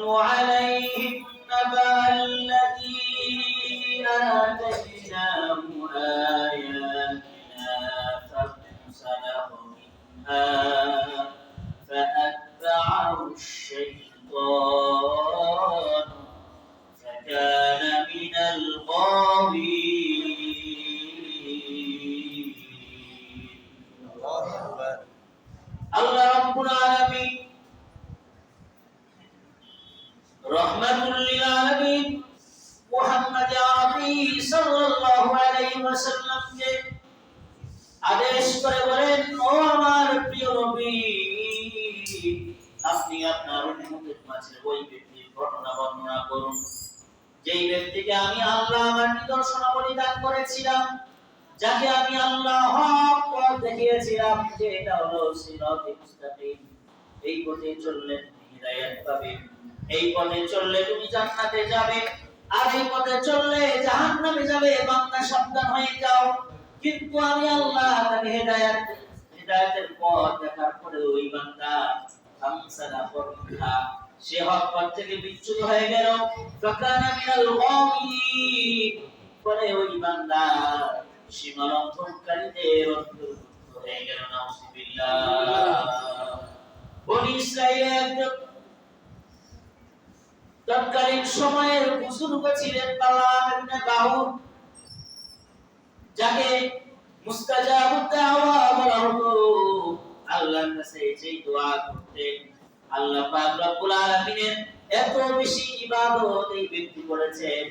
عليهم نبأ الذي آتيناه آياتنا فانسلخ منها فأتبعه الشيطان فكان من الغاوين. আল্লাহ রাব্বুল আলামিন রহমাতুল লিল আলামিন মুহাম্মদ আরবি সাল্লাল্লাহু আলাইহি ওয়াসাল্লামকে আদেশ করে বলেন, ও আমার প্রিয় নবী, আপনি আপনার উম্মতের মাঝে ওই ব্যক্তির ঘটনা বর্ণনা করুন যেই ব্যক্তিকে আমি আল্লাহ আমার নিদর্শনাবলী দান করেছিলাম, যাকে আমি আল্লাহ হক পথ দেখিয়েছিলাম, যে এটা হলো সিরাতে মুস্তাকিম। এই পথে চললে তুমি হিদায়াত পাবে, এই পথে চললে তুমি জান্নাতে যাবে, আর এই পথে চললে জাহান্নামে যাবে। বান্দা সাবধান হয়ে যাও। কিন্তু আমি আল্লাহ তাকে হিদায়াতের পথ দেখার পরে ওই বান্দা আমসালা ফরহা, সে হক পথ থেকে বিচ্যুত হয়ে গেল। ফাকানা মিনাল গাওয়িন, পরে ওই বান্দা সীমালঙ্ঘনকারীদের অন্তর্ভুক্ত হয়ে গেল। নাউযুবিল্লাহ। বনি ইসরাঈলের তৎকালীন সময়ের বুজুর্গ ছিলেন বালাম ইবনে বাউর, যাকে মুস্তাজাবুদ দাওয়া বলা হতো। আল্লাহর কাছে যেই দোয়া করতেন, আল্লাহ পাক রব্বুল আলামিনের এত বেশি ইবাদত এই ব্যক্তি করেছেন,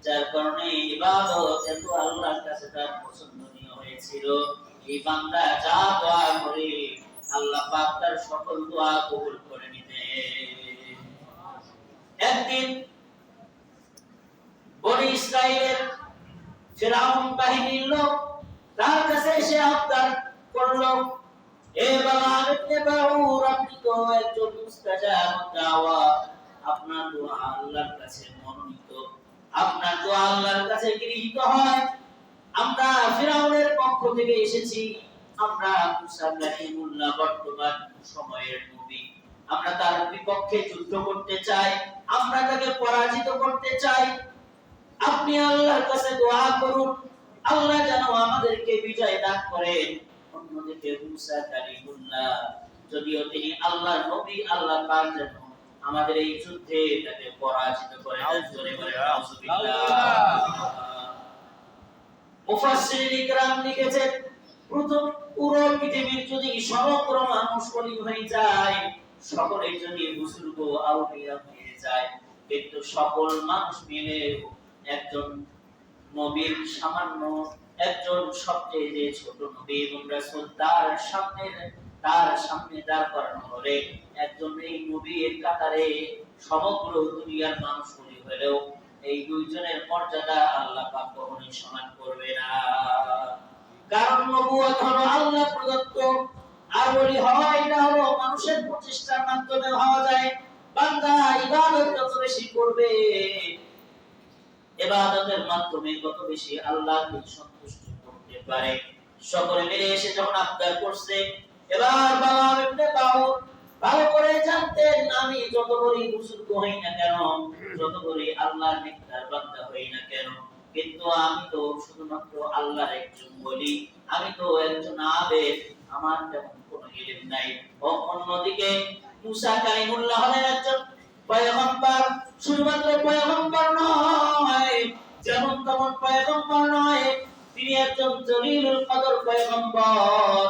যার কারণে ইবাদত এত আল্লাহর কাছে তার পছন্দনীয় হয়েছিল। এই বান্দা যা দোয়া করে আল্লাহ পাক তার সকল দোয়া কবুল করে নিতেন। একদিন বনি ইসরাঈলের ফিরআউন বাহিনীর লোক তার কাছে এসে আবদার করলো, এ বালাম ইবনে বাউর, আপনি তো একজন মুস্তাজাবুদ দাওয়া, আপনার দোয়া আল্লাহর কাছে মনোনীত, আপনার দোয়া আল্লাহর কাছে গৃহীত হয়। আমরা ফিরআউনের পক্ষ থেকে এসেছি, আমরা মুসা কালিমুল্লাহ বর্তমান সময়ের নবী, আমরা তার বিপক্ষে যুদ্ধ করতে চাই, আমরা তাকে পরাজিত করতে চাই। আপনি আল্লাহর কাছে দোয়া করুন, আল্লাহ যেন আমাদেরকে বিজয় দান করেন। অন্যদিকে মুসা কালিমুল্লাহ, যদিও তিনি আল্লাহর নবী, আল্লাহ পাক যেন আমাদের এই যুদ্ধে তাকে পরাজিত করে দেন। জোরে বলেন নাউযুবিল্লাহ। মুফাসসিরিন ইকরাম লিখেছেন, প্রথম পুরো পৃথিবীর যদি সমগ্র মানুষ বলি হয়ে যায়, সকলে যদি বুজুর্গ আউলিয়া হয়ে যায়, কিন্তু সকল মানুষ মিলে একজন নবীর সামান্য একজন সবচেয়ে যে ছোট নবী এবং রাসূল তার সামনে দাঁড় করানো হলে একজন এই নবীর কাতারে সমগ্র দুনিয়ার মানুষগুলি হলেও এই দুইজনের মর্যাদা আল্লাহ পাক কখনোই সমান করবে না। কারণ নবুয়ত হলো আল্লাহ প্রদত্ত, আর ওলি হওয়া এটা হলো মানুষের প্রচেষ্টার মাধ্যমে হওয়া যায়। বান্দা ইবাদত যত বেশি করবে, ইবাদতের মাধ্যমে কত বেশি আল্লাহকে সন্তুষ্ট করতে পারে। সকলে মিলে এসে যখন আবদার করছে, এবার বালাম ইবনে বাউর ভালো করে জানতেন, আমি যত বড়ই বুজুর্গ হই না কেন, যত বড়ই আল্লাহর নেককার বান্দা হই না কেন, কিন্তু আমি তো শুধুমাত্র আল্লাহর একজন ওলি, আমি তো একজন আবেদ, আমার তেমন কোনো ইলম নাই। অন্যদিকে মুসা কালিমুল্লাহ হলেন একজন পয়গম্বর, শুধুমাত্র পয়গম্বর নয়, যেমন তেমন পয়গম্বর নয়, তিনি একজন জলিলুল কদর পয়গম্বর।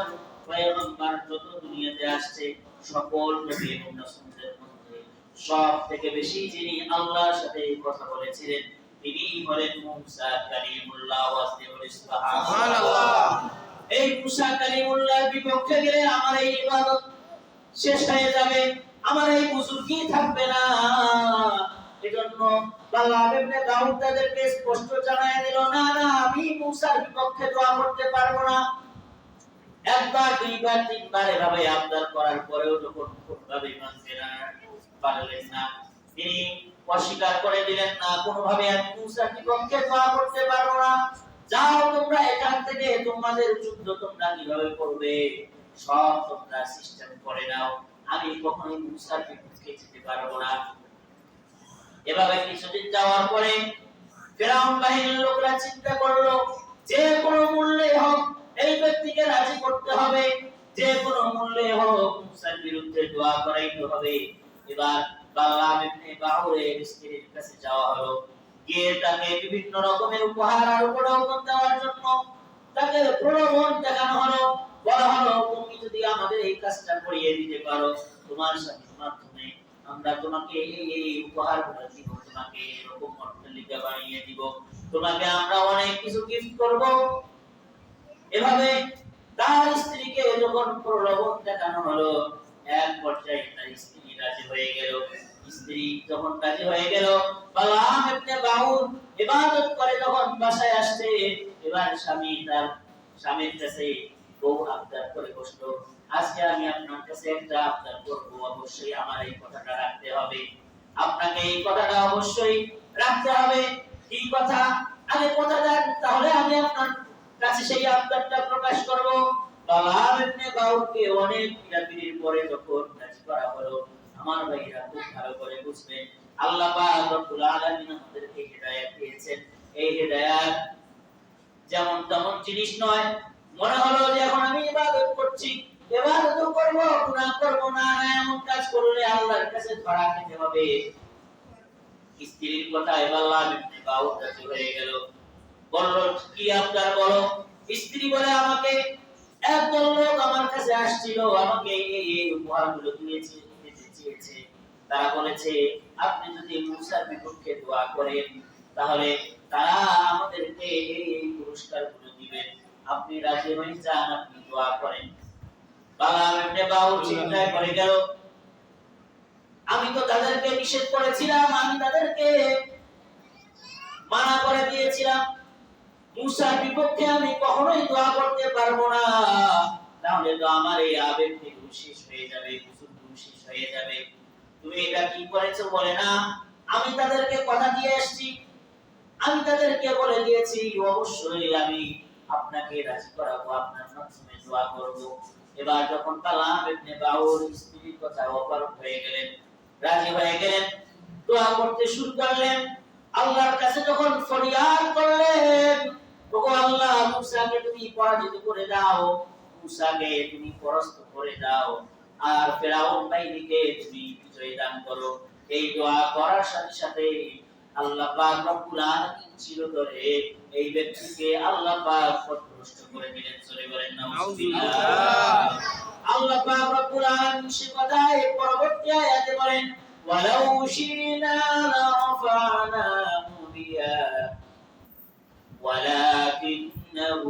পয়গম্বর যত দুনিয়াতে আসছে সকল নবী এবং রাসূলদের মধ্যে সবথেকে বেশি যিনি আল্লাহর সাথে কথা বলেছিলেন তিনি হলেন মুসা কালিমুল্লাহ। সুবহানাল্লাহ। এই মুসা কালিমুল্লাহর বিপক্ষে গেলে আমার এই ইবাদত শেষ হয়ে যাবে, আমার এই বুজুর্গি থাকবে না। এজন্য বালাম ইবনে দাউদ তাদেরকে স্পষ্ট জানায় দিল, না না, আমি মুসার বিপক্ষে দোয়া করতে পারবো না। একবার দুইবার তিনবার এভাবে আবদার করার পরেও যখন কোনোভাবে মানতে না পারলেন না, তিনি অস্বীকার করে দিলেন, না, কোনোভাবে আমি মুসার বিপক্ষে দোয়া করতে পারবো না। যাও তোমরা এখান থেকে, তোমাদের যুদ্ধ তোমরা কিভাবে করবে সব তোমরা সিস্টেম করে নাও, আমি কখনোই মুসার বিপক্ষে যেতে পারবো না। এভাবে কিছুদিন যাওয়ার পরে ফিরআউন বাহিনীর লোকরা চিন্তা করলো যে কোনো মূল্যে হোক এই ব্যক্তিকে রাজি করতে হবে, যে কোনো মূল্যে হোক মুসার বিরুদ্ধে দোয়া করাইতে হবে। এবার বালাম ইবনে বাউরের স্ত্রীর কাছে যাওয়া হলো, গিয়ে তাকে বিভিন্ন রকমের উপহার আর প্রলোভন দেওয়ার জন্য তাকে প্রলোভন দেখানো হলো। বলা হলো তুমি যদি আমাদের এই কাজটা করিয়ে দিতে পারো, তোমার স্বামীর মাধ্যমে আমরা তোমাকে এই উপহারগুলো দিব, তোমাকে এরকম অট্টালিকা বানিয়ে দিব, তোমাকে আমরা অনেক কিছু গিফট করব। এভাবে তার স্ত্রীকে যখন প্রলোভন দেখানো হলো, এক পর্যায়ে তার স্ত্রী রাজি হয়ে গেল। স্ত্রী যখন রাজি হয়ে গেল, বালাম ইবনে বাউর ইবাদত করে যখন বাসায় আসছে, এবার তার স্বামীর কাছে বউ আবদার করে বসলো, আজকে আমি আপনার কাছে একটা আবদার করব, অবশ্যই আমার এই কথাটা রাখতে হবে, আপনাকে এই কথাটা অবশ্যই রাখতে হবে। কি কথা? আগে কথা দেন, তাহলে আমি আপনার কাছে সেই আবদারটা প্রকাশ করব। বালাম ইবনে বাউরকে অনেক পীড়াপিড়ির পরে যখন রাজি করা হলো, আমার ভাইরা খুব ভালো করে বুঝবেন, আল্লাহ পাক রব্বুল আলামিন আমাদেরকে হেদায়েত দিয়েছেন। এই হেদায়েত যেমন তেমন জিনিস নয়। মনে হলো যে এখন আমি ইবাদত করছি, ইবাদত করব, গুনাহ করব না, এমন কাজ করলে আল্লাহর কাছে ধরা খেতে হবে। স্ত্রীর কথা বালাম ইবনে বাউর রাজি হয়ে গেল, বলল কি আবদার বলো। স্ত্রী বলে আমাকে একদল লোক আমার কাছে আসছিল, আমাকে এই উপহারগুলো দিয়েছে, দিতে চেয়েছে। তারা বলেছে আপনি যদি মুসার বিপক্ষে দোয়া করেন তাহলে তারা আমাদেরকে এই পুরস্কারগুলো দিবেন, আপনি রাজি হয়ে যান, আপনি দোয়া করেন। বালাম ইবনে বাউর চিন্তায় পড়ে গেল, আমি তো তাদেরকে নিষেধ করেছিলাম, আমি তাদেরকে মানা করে দিয়েছিলাম, মুসার বিপক্ষে আমি কখনোই দোয়া করতে পারবো না, তাহলে তো আমার এই আবেগ শেষ হয়ে যাবে, শেষ হয়ে যাবে। তুমি এটা কি করেছো? বলে না, আমি তাদেরকে কথা দিয়ে এসেছি, আমি তাদেরকে বলে দিয়েছি অবশ্যই আমি আপনাকে রাজি করাবো, আপনার মাধ্যমে দোয়া করব। এবার যখন বালাম ইবনে বাউর স্ত্রীর কথা অপারগ হয়ে গেলেন, রাজি হয়ে গেলেন, দোয়া করতে শুরু করলেন। আল্লাহর কাছে যখন ফরিয়াদ করলেন, ওগো আল্লাহ, মুসাকে তুমি পরাজিত করে দাও, মুসাকে তুমি পরাস্ত করে দাও, আর ফিরআউন বাহিনীকে তুমি বিজয় দান করো। এই দোয়া করার সাথে সাথে আল্লাহ পাক রব্বুল আলামিন চিরতরে এই ব্যক্তিকে আল্লাহ পাক পথভ্রষ্ট করে দিলেন। জোরে বলেন নাউজুবিল্লাহ। আল্লাহ পাক রব্বুল আলামিন সে কথায় পরবর্তী আয়াতে বলেন, ওয়ালাউ শিনা লারাফানাহু বিহা ولكنه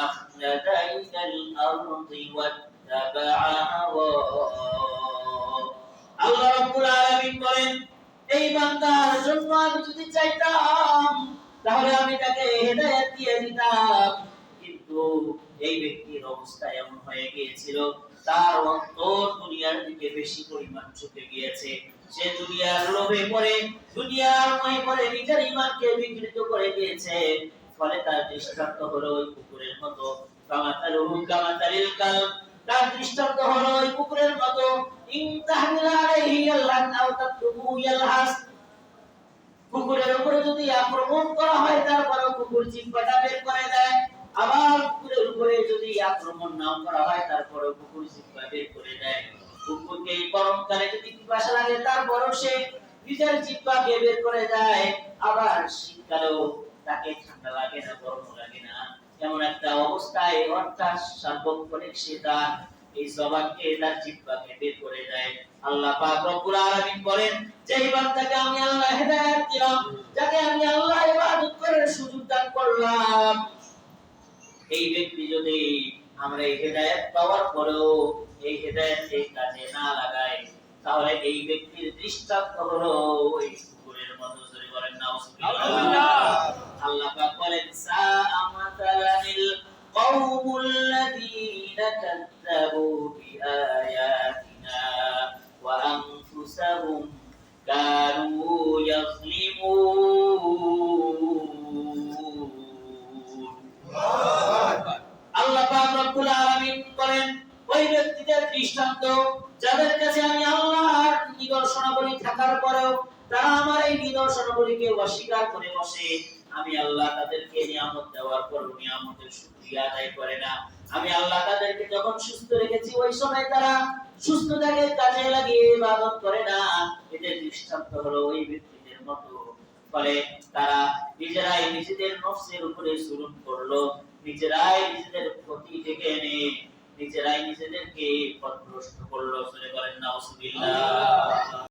أخلد إلى الأرض واتبع هواه। আল্লাহ রাব্বুল আলামিন বলেন, এই বান্দার জন্য আমি যদি চাইতাম তাহলে আমি তাকে হেদায়েত দিয়ে দিতাম, কিন্তু এই ব্যক্তির অবস্থা এমন হয়ে গিয়েছিল, তার অন্তর দুনিয়ার দিকে বেশি পরিমাণ ঝুঁকে গিয়েছে। সে দুনিয়ার লোভে পড়ে, দুনিয়ার মোহে পড়ে নিজের ঈমানকে বিকৃত করে দিয়েছে। ফলে তার দৃষ্টান্ত হলো ওই কুকুরের মতো, কামাতালুহু কামাতালিল কালব, তার দৃষ্টান্ত হলো ওই কুকুরের মতো। ইন তাহমিল আলাইহি ইয়ালহাস আও তাতরুকুহু ইয়ালহাস, কুকুরের উপরে যদি আক্রমণ করা হয় তারপরেও কুকুর জিহ্বাটা বের করে দেয়, আবার কুকুরের উপরে যদি আক্রমণ না করা হয় তারপরেও কুকুর জিহ্বা বের করে দেয়। কুকুরকে গরমকালে যদি পিপাসা লাগে তারপরেও সে নিজের জিহ্বাকে বের করে দেয়, আবার শীতকালেও তাকে ঠান্ডা লাগে না, গরম লাগে না, এমন একটা অবস্থায় অর্থাৎ সার্বক্ষণিক সে তার এই জবানকে, তার জিহ্বাকে বের করে দেয়। আল্লাহ পাক রব্বুল আলামিন বলেন, যেই বান্দাকে আমি আল্লাহ হেদায়েত দিলাম, যাকে আমি আল্লাহ ইবাদত করার সুযোগ দান করলাম, এই ব্যক্তি যদি আমরা এই হেদায়েত পাওয়ার পরেও এই হেদায়েতের কাজে না লাগায়, তাহলে এই ব্যক্তির দৃষ্টান্ত হলো ওই কুকুরের মতো। জোরে বলেন নাউজুবিল্লাহ। আল্লাহ পাক বলেন, সাআ মাতালানিল কওমুল্লাযীনা কাযযাবু বিআয়াতিনা ওয়া আনফুসাহুম কানু ইয়াযলিমুন। আল্লাহ পাক রব্বুল আলামিন বলেন, ওই ব্যক্তিদের দৃষ্টান্ত যাদের কাছে আমি আল্লাহর নিদর্শনাবলী থাকার পরেও তারা আমার এই নিদর্শনগুলিকে অস্বীকার করে বসে, আমি আল্লাহ তাদেরকে নিয়ামত দেওয়ার পর নিয়ামতের শুকরিয়া আদায় করে না। আমি আল্লাহ তাদেরকে যখন সুস্থ রেখেছি ওই সময় তারা সুস্থতাকে কাজে লাগিয়ে ইবাদত করে না। এদের দৃষ্টান্ত হলো ওই ব্যক্তিদের মতো। ফলে তারা নিজেরাই নিজেদের নফসের উপরে জুলুম করলো, নিজেরাই নিজেদের ক্ষতি ডেকে এনে নিজেরাই নিজেদেরকে পথভ্রষ্ট করলো। বলেন নাউজুবিল্লাহ।